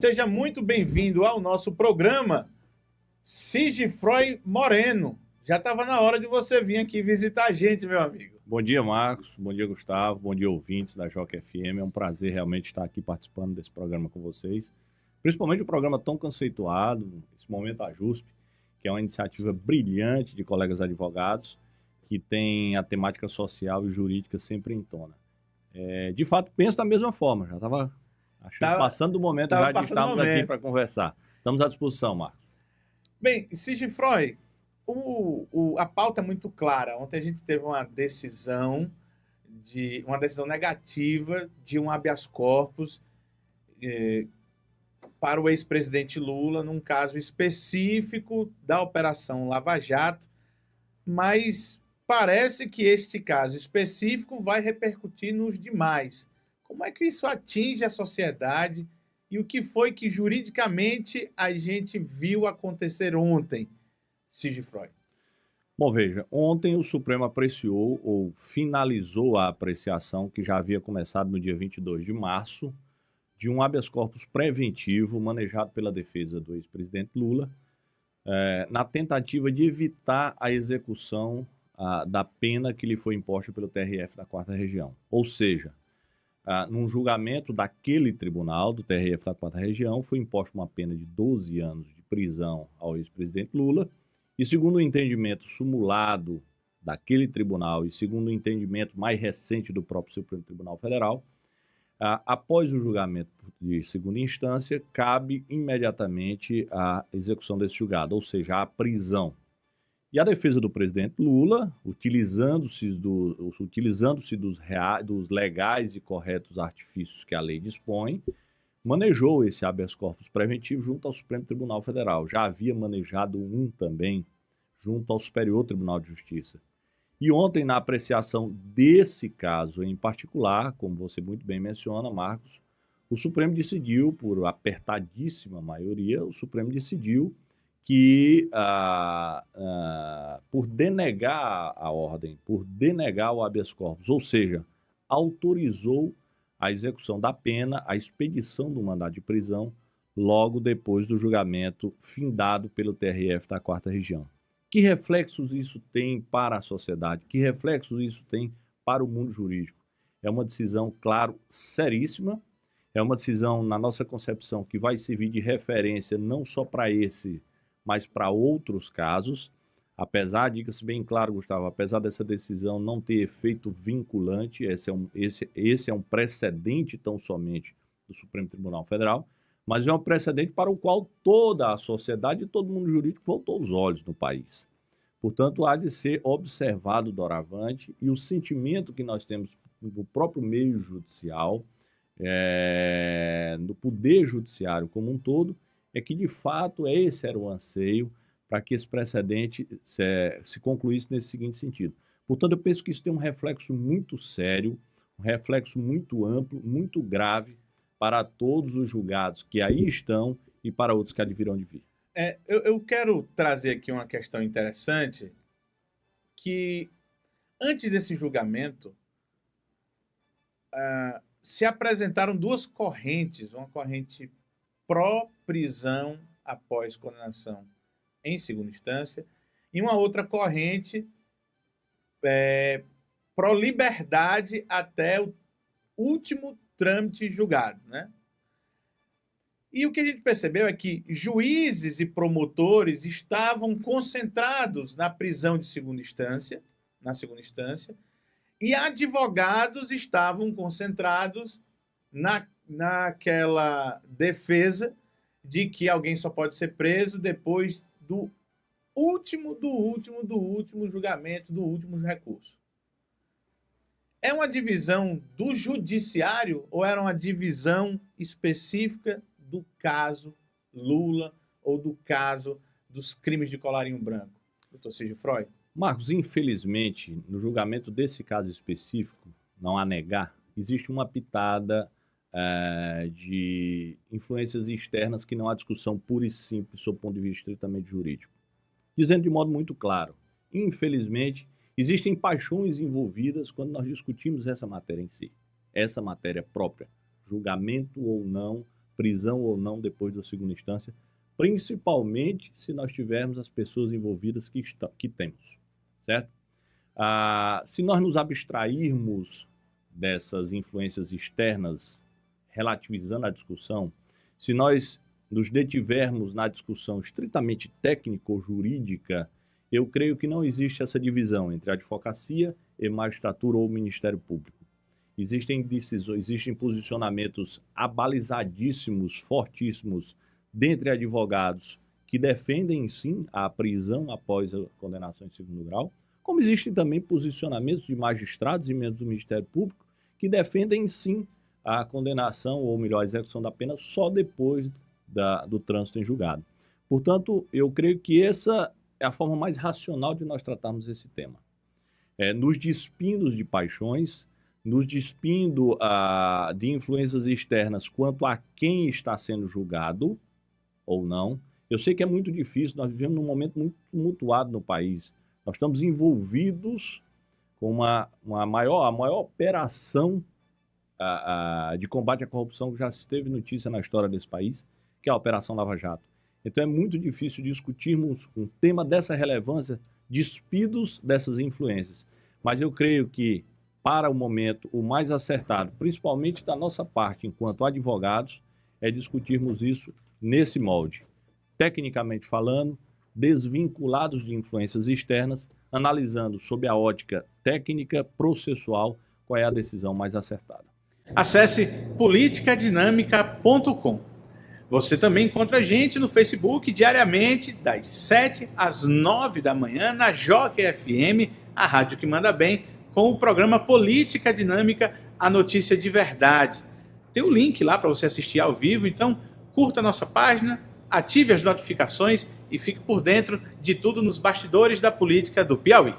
Seja muito bem-vindo ao nosso programa, Sigifroy Moreno. Já estava na hora de você vir aqui visitar a gente, meu amigo. Bom dia, Marcos. Bom dia, Gustavo. Bom dia, ouvintes da Joca FM. É um prazer realmente estar aqui participando desse programa com vocês. Principalmente um programa tão conceituado, esse Momento Ajuste, que é uma iniciativa brilhante de colegas advogados que tem a temática social e jurídica sempre em tona. De fato, penso da mesma forma. Já estava passando do momento já de estarmos aqui para conversar. Estamos à disposição, Marcos. Bem, Sigifroy, a pauta é muito clara. Ontem a gente teve uma decisão negativa de um habeas corpus para o ex-presidente Lula, num caso específico da Operação Lava Jato, mas parece que este caso específico vai repercutir nos demais. Como é que isso atinge a sociedade e o que foi que juridicamente a gente viu acontecer ontem, Sigifroy? Bom, veja, ontem o Supremo apreciou ou finalizou a apreciação que já havia começado no dia 22 de março de um habeas corpus preventivo manejado pela defesa do ex-presidente Lula na tentativa de evitar a execução da pena que lhe foi imposta pelo TRF da 4ª Região. Ou seja, num julgamento daquele tribunal, do TRF da 4ª Região, foi imposta uma pena de 12 anos de prisão ao ex-presidente Lula, e segundo o entendimento sumulado daquele tribunal e segundo o entendimento mais recente do próprio Supremo Tribunal Federal, após o julgamento de segunda instância, cabe imediatamente a execução desse julgado, ou seja, a prisão. E a defesa do presidente Lula, utilizando-se dos legais e corretos artifícios que a lei dispõe, manejou esse habeas corpus preventivo junto ao Supremo Tribunal Federal. Já havia manejado um também junto ao Superior Tribunal de Justiça. E ontem, na apreciação desse caso em particular, como você muito bem menciona, Marcos, o Supremo decidiu, por apertadíssima maioria, o Supremo decidiu que, por denegar a ordem, por denegar o habeas corpus, ou seja, autorizou a execução da pena, a expedição do mandado de prisão, logo depois do julgamento findado pelo TRF da 4ª Região. Que reflexos isso tem para a sociedade? Que reflexos isso tem para o mundo jurídico? É uma decisão, claro, seríssima, é uma decisão, na nossa concepção, que vai servir de referência não só para esse, mas para outros casos, apesar, diga-se bem claro, Gustavo, apesar dessa decisão não ter efeito vinculante, esse é um precedente tão somente do Supremo Tribunal Federal, mas é um precedente para o qual toda a sociedade e todo mundo jurídico voltou os olhos no país. Portanto, há de ser observado doravante, e o sentimento que nós temos no próprio meio judicial, no poder judiciário como um todo, é que, de fato, esse era o anseio para que esse precedente se concluísse nesse seguinte sentido. Portanto, eu penso que isso tem um reflexo muito sério, um reflexo muito amplo, muito grave para todos os julgados que aí estão e para outros que advirão de vir. Eu quero trazer aqui uma questão interessante, que antes desse julgamento, se apresentaram duas correntes, uma corrente pró-prisão após condenação em segunda instância e uma outra corrente pró-liberdade até o último trâmite julgado, né? E o que a gente percebeu é que juízes e promotores estavam concentrados na prisão de segunda instância, e advogados estavam concentrados naquela defesa de que alguém só pode ser preso depois do último julgamento, do último recurso. É uma divisão do judiciário ou era uma divisão específica do caso Lula ou do caso dos crimes de colarinho branco, doutor Sigifroy? Marcos, infelizmente, no julgamento desse caso específico, não há negar, existe uma pitada de influências externas que não há discussão pura e simples sob o ponto de vista estritamente jurídico. Dizendo de modo muito claro, infelizmente, existem paixões envolvidas quando nós discutimos essa matéria em si, essa matéria própria, julgamento ou não, prisão ou não depois da segunda instância, principalmente se nós tivermos as pessoas envolvidas que temos, certo? Se nós nos abstrairmos dessas influências externas, relativizando a discussão, se nós nos detivermos na discussão estritamente técnico-jurídica, eu creio que não existe essa divisão entre advocacia e magistratura ou Ministério Público. Existem decisões, existem posicionamentos abalizadíssimos, fortíssimos, dentre advogados que defendem, sim, a prisão após a condenação em segundo grau, como existem também posicionamentos de magistrados e membros do Ministério Público que defendem, sim, a condenação, ou melhor, a execução da pena só depois do trânsito em julgado. Portanto, eu creio que essa é a forma mais racional de nós tratarmos esse tema. Nos despindo de paixões, nos despindo de influências externas quanto a quem está sendo julgado ou não. Eu sei que é muito difícil, nós vivemos num momento muito tumultuado no país. Nós estamos envolvidos com a maior operação de combate à corrupção que já se teve notícia na história desse país, que é a Operação Lava Jato. Então é muito difícil discutirmos um tema dessa relevância despidos dessas influências. Mas eu creio que, para o momento, o mais acertado, principalmente da nossa parte enquanto advogados, é discutirmos isso nesse molde. Tecnicamente falando, desvinculados de influências externas, analisando sob a ótica técnica, processual, qual é a decisão mais acertada. Acesse politicadinamica.com. Você também encontra a gente no Facebook diariamente, das 7 às 9 da manhã, na Jockey FM, a rádio que manda bem, com o programa Política Dinâmica, a notícia de verdade. Tem o link lá para você assistir ao vivo, então curta a nossa página, ative as notificações e fique por dentro de tudo nos bastidores da política do Piauí.